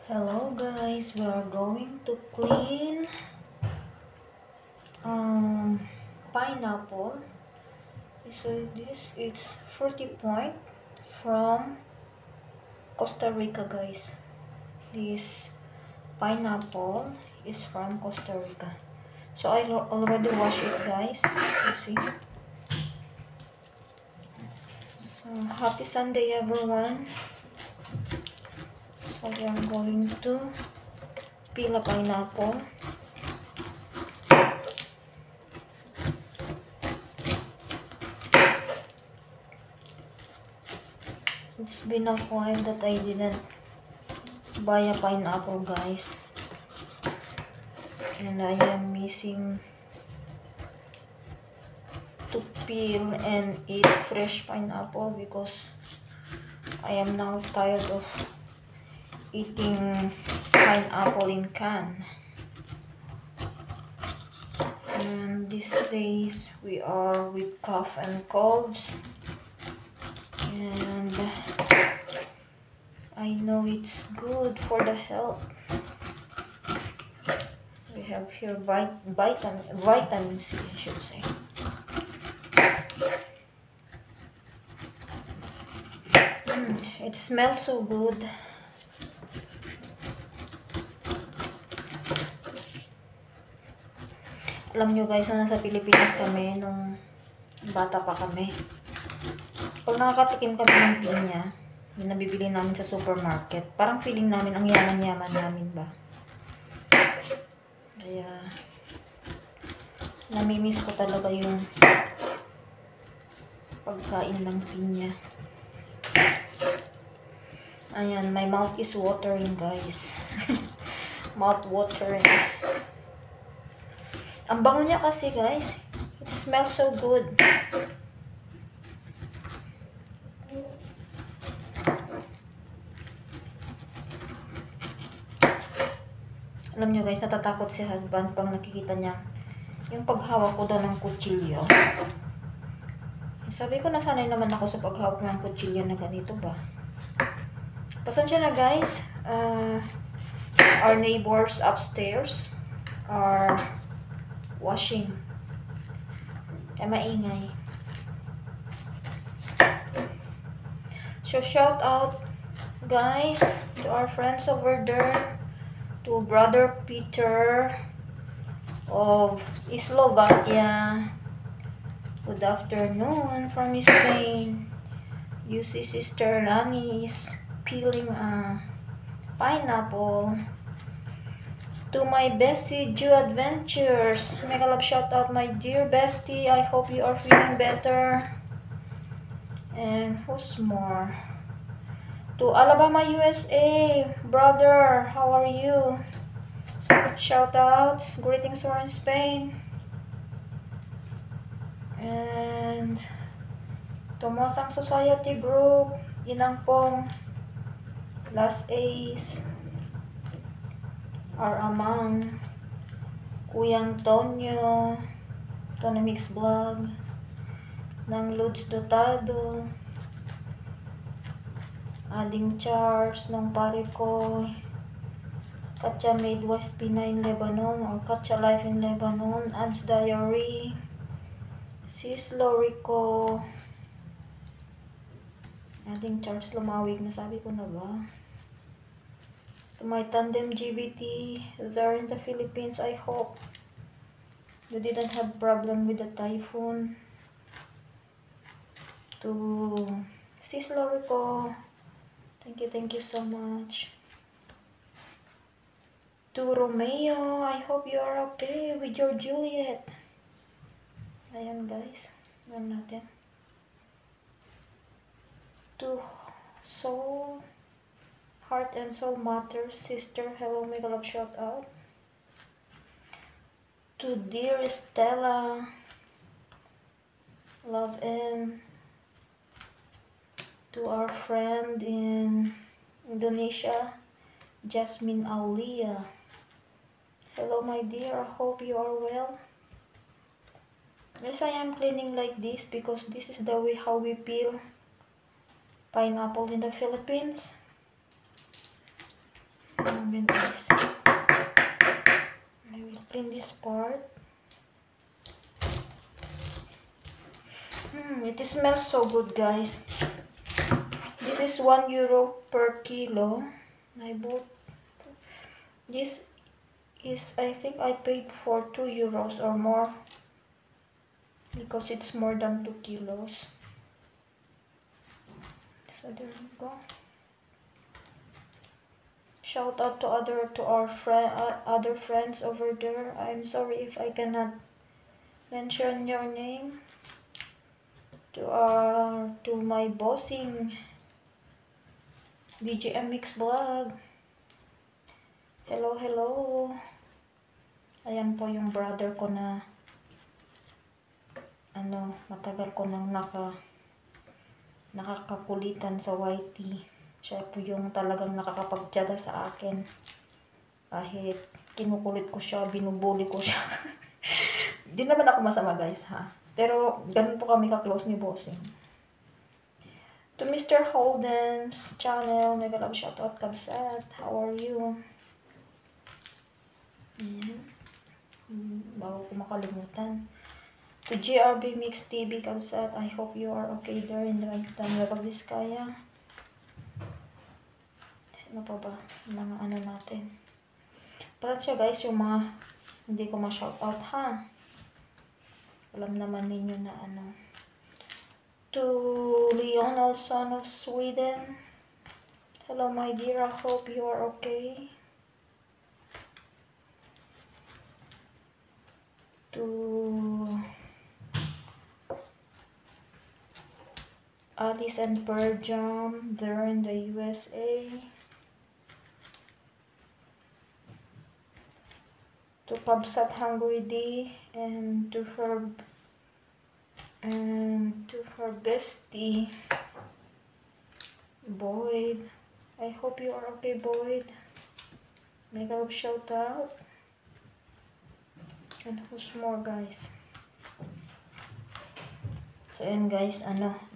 Hello guys, we are going to clean pineapple. So this is fruity point from Costa Rica guys. This pineapple is from Costa Rica. So I already washed it guys. You see. So happy Sunday everyone. So we are going to peel a pineapple. It's been a while that I didn't buy a pineapple guys, and I am missing to peel and eat fresh pineapple because I am now tired of eating pineapple in can. And these days we are with cough and colds, and I know it's good for the health. We have here vitamin C, I should say. It smells so good. Alam nyo guys, na nasa Pilipinas kami nung bata pa kami. Pag nakakatikim kami ng pinya, yung nabibili namin sa supermarket, parang feeling namin ang yaman-yaman namin ba. Kaya, namimiss ko talaga yung pagkain ng pinya. Ayan, my mouth is watering guys. Mouth watering. Ang bango niya kasi guys. It smells so good. Alam nyo guys, natatakot si husband pag nakikita niya yung paghawak ko daw ng kutsilyo. Sabi ko, nasanay naman ako sa paghawak ng kutsilyo na ganito ba. Pasensya na guys. Our neighbors upstairs are washing. Kaya maingay. So shout out guys to our friends over there, to brother Peter of Slovakia. Good afternoon from Spain. You see Sister Lani is peeling a pineapple. To my bestie Jew Adventures, mega love shout out my dear bestie. I hope you are feeling better. And who's more? To Alabama, USA, brother, how are you? Shout outs, greetings from Spain. And Tomosang Society Group, Inang Pong, Las Ace, are among Kuya Antonio, Tony Mix Vlog, ng Lods Dotado, Ading Charles, ng pare ko, Katya Midwife P9 Lebanon, or Katya Life in Lebanon, Ads Diary, Sis Lorico, Ading Charles Lumawig, nasabi ko na ba? To my tandem GBT, they're in the Philippines. I hope you didn't have problem with the typhoon. To Sis Lorico, thank you so much. To Romeo, I hope you are okay with your Juliet. Ayan guys, yan natin. To Soul, Heart and Soul Matters, sister, hello, mega love shout out. To dear Stella, love and to our friend in Indonesia, Jasmine Aulia. Hello my dear, I hope you are well. Yes, I am cleaning like this because this is the way how we peel pineapple in the Philippines. Then I will clean this part. It smells so good, guys. This is €1 per kilo. I bought this is, I think I paid for €2 or more because it's more than 2 kilos. So there we go. Shout out to our other friends over there. I'm sorry if I cannot mention your name. To my bossing DJM Mix Vlog. Hello, hello. Ayan po yung brother ko na matagal ko nang nakakakulitan sa YT. Siya po yung talagang nakakapagtiyaga sa akin. Kahit kinukulit ko siya, binubuli ko siya. Di naman ako masama, guys, ha. Pero ganun po kami ka-close ni bossing. To Mr. Holden's channel, mega love shoutout, Kabsat. How are you? Ayan. Bago ko makalimutan. To GRB Mix TV, Kabsat, I hope you are okay there in the Nueva Vizcaya. Sino pa ba? Mga ano natin. Parat siya, guys, yung mga hindi ko ma-shoutout, ha? Alam naman ninyo na To Leon Olsson of Sweden. Hello, my dear. I hope you are okay. To Alice and Perjam, they're in the USA. To Pabsat Hungry D, and to her bestie Boyd. I hope you are okay, Boyd. Mega love shout out. And who's more, guys? So yun, guys,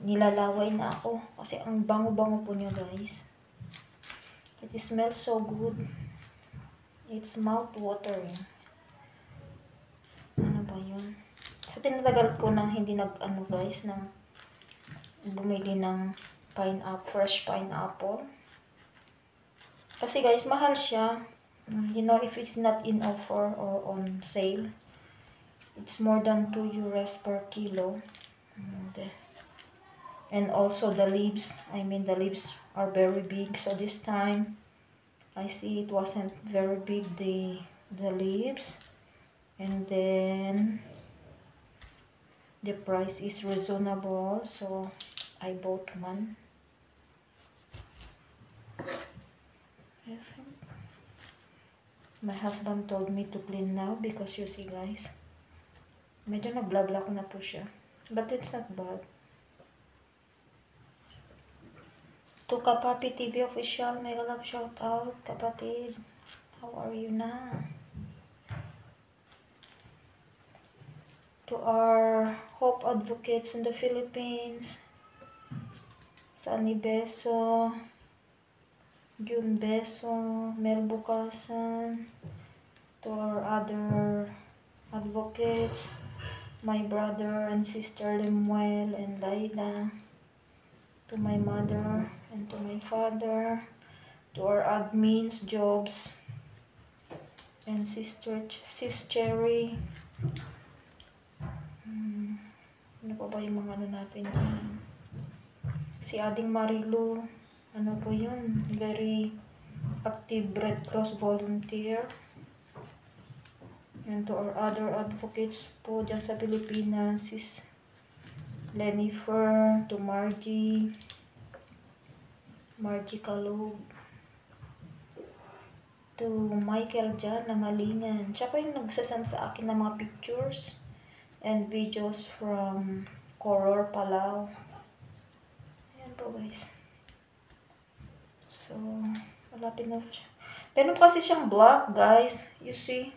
nilalaway na ako kasi ang bango-bango po nyo, guys. It smells so good. It's mouth-watering. Ano ba yun? So tinatagal ko na hindi guys, nang bumili ng fresh pineapple. Kasi, guys, mahal siya. You know, if it's not in offer or on sale, it's more than €2 per kilo. And also the leaves, the leaves are very big. So this time, I see it wasn't very big, the leaves. And then, the price is reasonable. So, I bought one. I think my husband told me to clean now because you see, guys, medyo nagblabla ko na po siya. But it's not bad. To Kapapi TV Official, mega love shout out, kapatid. How are you na? To our Hope Advocates in the Philippines, Sunny Beso, June Beso, Mel Bukasan. To our other advocates, my brother and sister Lemuel and Laida. To my mother and to my father. To our admins, Jobs and Sis Cherry. Ano pa ba yung mga natin dyan? Si Ading Marilu, po yun? Very active Red Cross volunteer. And to our other advocates po dyan sa Pilipinas, Sis Lenifer, to Margie Kalug, to Michael dyan, Nangalingan. Siya pa yung nagsasend sa akin ng mga pictures and videos from Koror, Palau. Ayan po, guys. So, malapit na siya. Pero kasi siyang black, guys. You see?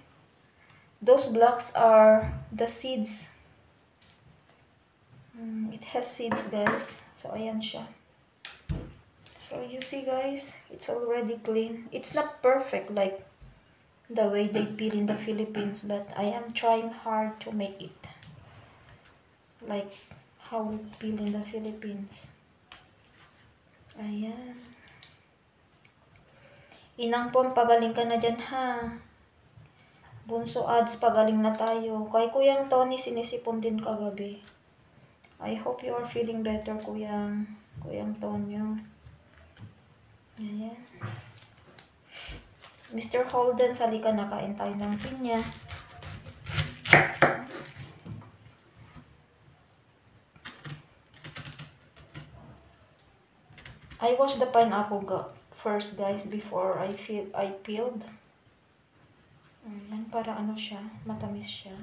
Those blocks are the seeds. It has seeds, guys. So, ayan siya. So you see guys, it's already clean. It's not perfect like the way they peel in the Philippines, but I am trying hard to make it like how we peel in the Philippines. Ayan. Inang Pom, pagaling ka na dyan ha. Bunso Ads, pagaling na tayo. Kay Kuyang Tony, sinisipon din kagabi. I hope you are feeling better, Kuyang Tonyo. Ayan. Mr. Holden, sali ka na, kain tayo ng pinya. I washed the pineapple first guys before I peeled. Ayan, para ano siya, matamis siya.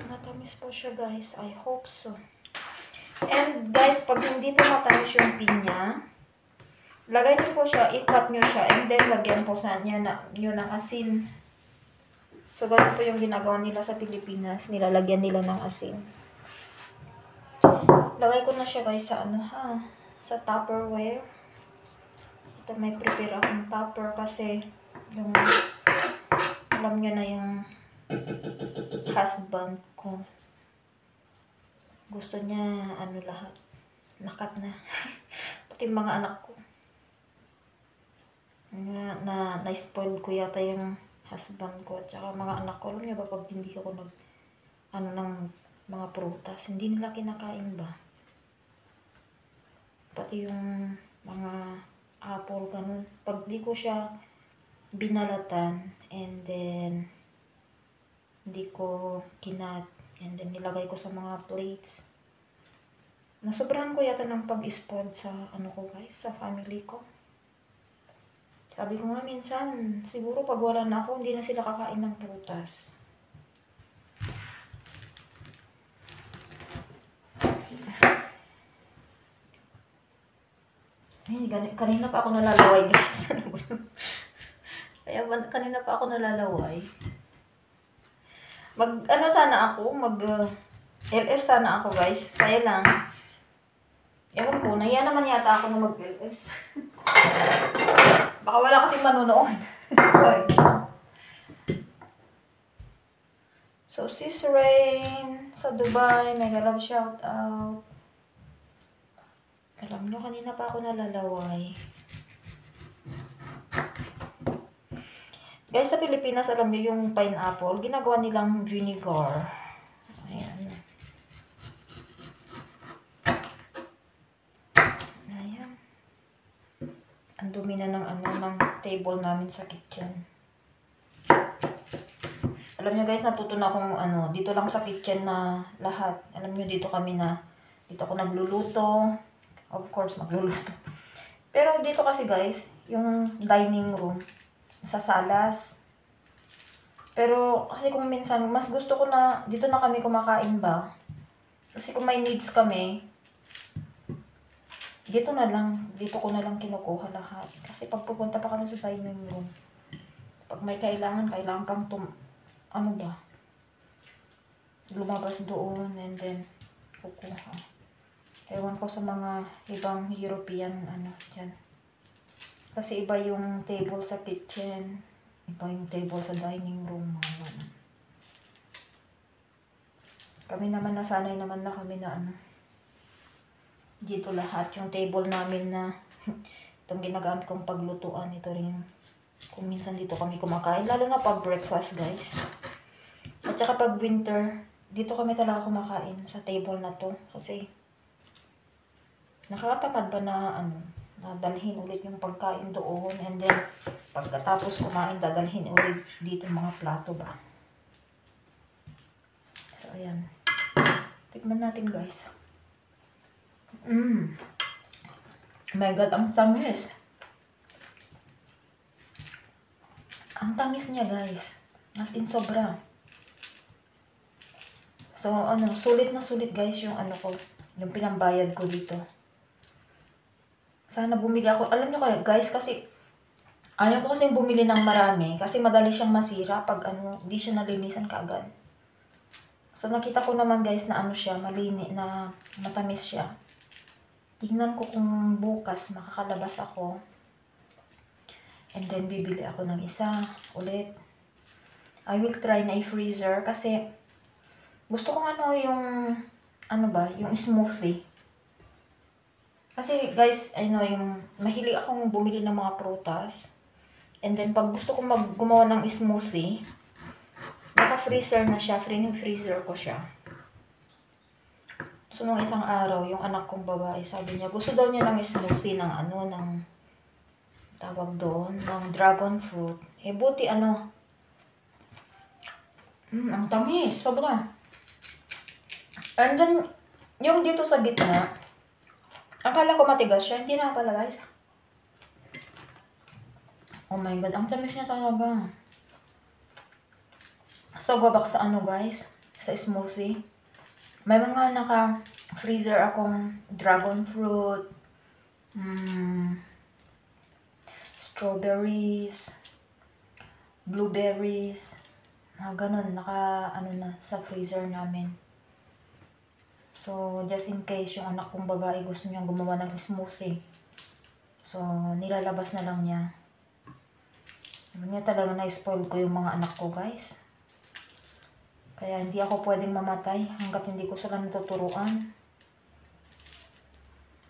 Matamis po siya guys, I hope so. And guys, pag hindi po matamis yung pinya, lagay niyo po siya, i-cut niyo siya, and then lagyan po sa niya ng asin. So, ganun po yung ginagawa nila sa Pilipinas, nilalagyan nila ng asin. Lagay ko na siya guys sa sa Tupperware. Ito, may prepare akong tupper kasi yung, alam niyo na yung husband ko. Gusto niya, lahat. Nakat na. Pati mga anak ko. Na-spoil ko yata yung husband ko at saka mga anak ko. Alam niyo ba, pag hindi ako ng mga prutas, hindi nila kinakain ba? Pati yung mga apple, ganun. Pag di ko siya binalatan, and then, hindi ko kinat, and then nilagay ko sa mga plates. Nasobrahan ko yata ng pag-spoiled sa ko guys, sa family ko. Sabi ko nga minsan, siguro pag wala na ako, hindi na sila kakain ng prutas. Ay, kanina pa ako nalalaway guys. Kaya kanina pa ako nalalaway. LS sana ako guys. Kaya lang, ewan ko, nahiya naman yata ako na mag-LS. Baka wala kasing manonood. Sorry. So, Sis Rain sa Dubai, mega love shout out. Alam nyo, kanina pa ako nalalaway. Guys, sa Pilipinas, alam nyo yung pineapple, ginagawa nilang vinegar. Ayan. Ayan. Ang dumi na ng table namin sa kitchen. Alam nyo guys, natuto na akong dito lang sa kitchen na lahat. Alam nyo, dito ako nagluluto. Of course, magluluto. Pero dito kasi guys, yung dining room, sa salas. Pero kasi kung minsan, mas gusto ko na, dito na kami kumakain ba? Kasi kung may needs kami, dito ko na lang kinukuha lahat. Kasi pag pupunta pa kami sa dining room, pag may kailangan kang lumabas doon and then kukuha. Ewan ko sa mga ibang European dyan. Kasi iba yung table sa kitchen, iba yung table sa dining room, Kami naman nasanay naman na kami na dito lahat yung table namin na itong ginagamit kong paglutuan, ito rin kung minsan dito kami kumakain, lalo na pag breakfast guys. At saka pag winter, dito kami talaga kumakain sa table na to kasi nakakatamad ba na dalhin ulit yung pagkain doon, and then pagkatapos kumain dadalhin ulit dito mga plato ba. So ayan, tikman natin guys. My God, ang tamis. Ang tamis niya guys, as in sobra. So sulit na sulit guys yung yung pinambayad ko dito. Sana bumili ako. Alam nyo kaya guys, kasi ayaw ko kasi bumili ng marami kasi madali siyang masira pag hindi siya nalinisan kaagad. So So, nakita ko naman guys na ano siya, na matamis siya. Tingnan ko kung bukas makakalabas ako. And then, bibili ako ng isa ulit. I will try na i-freezer kasi gusto ko yung smoothie. Kasi guys, yung mahilig akong bumili ng mga prutas. And then, pag gusto ko gumawa ng smoothie, naka-freezer na siya, freezer ko siya. So, nung isang araw, yung anak kong babae, sabi niya, gusto daw niya ng smoothie ng tawag doon, ng dragon fruit. Eh, buti ang tamis, sobra. And then, yung dito sa gitna, akala ko matigas siya, hindi na pala guys. Oh my god, ang tamis niya talaga. So, go back sa guys, sa smoothie. May mga naka-freezer akong dragon fruit, strawberries, blueberries, ganun, sa freezer namin. So, just in case yung anak kong babae gusto niyang gumawa ng smoothie. So, nilalabas na lang niya. Sabi niya talaga na-spoil ko yung mga anak ko guys. Kaya hindi ako pwedeng mamatay hanggat hindi ko sila natuturuan.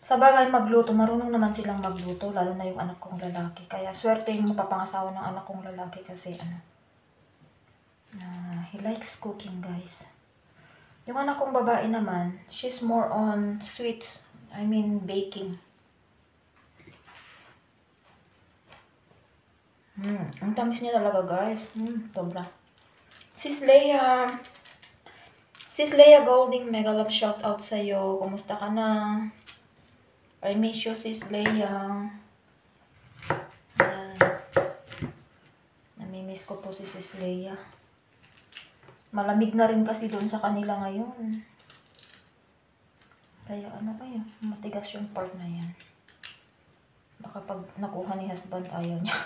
Sa bagay magluto, marunong naman silang magluto, lalo na yung anak kong lalaki. Kaya swerte yung mapapangasawa ng anak kong lalaki kasi he likes cooking guys. Yung anak kong babae naman, she's more on sweets, baking. Ang tamis niya talaga guys. Sobra. Sis Leia Golding, mega love shout out sa'yo. Kumusta ka na? I miss you, Sis Leia. Ayan. Namimiss ko po si Sis Leia. Malamig na rin kasi doon sa kanila ngayon. Kaya matigas yung part na yan. Baka pag nakuha ni husband, ayaw niya.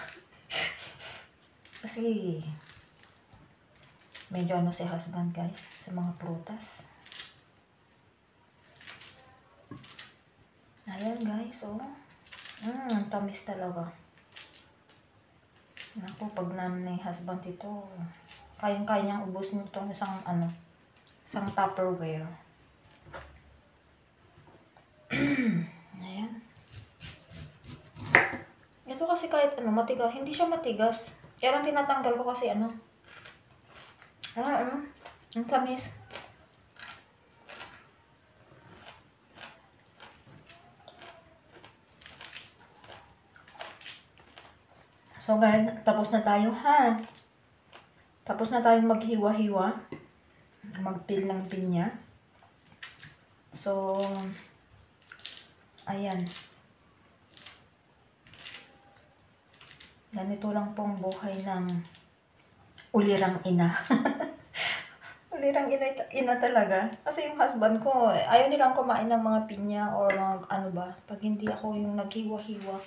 Kasi medyo si husband guys sa mga prutas. Ayan guys, tamis talaga. Naku, pag ni husband ito, kayang-kaya niyang ubusin itong isang Tupperware. Ayan. Ito kasi kahit matigas, hindi siya matigas. Kaya lang tinatanggal ko kasi ang tamis. So guys, tapos na tayo ha. Tapos na tayong maghiwa-hiwa. Magpil ng pinya. So, ayan. Ganito lang pong buhay ng ulirang ina. Ulirang ina talaga. Kasi yung husband ko, ayaw nilang kumain ng mga pinya or pag hindi ako yung naghiwa-hiwa.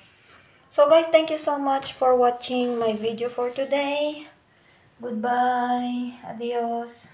So guys, thank you so much for watching my video for today. Goodbye. Adios.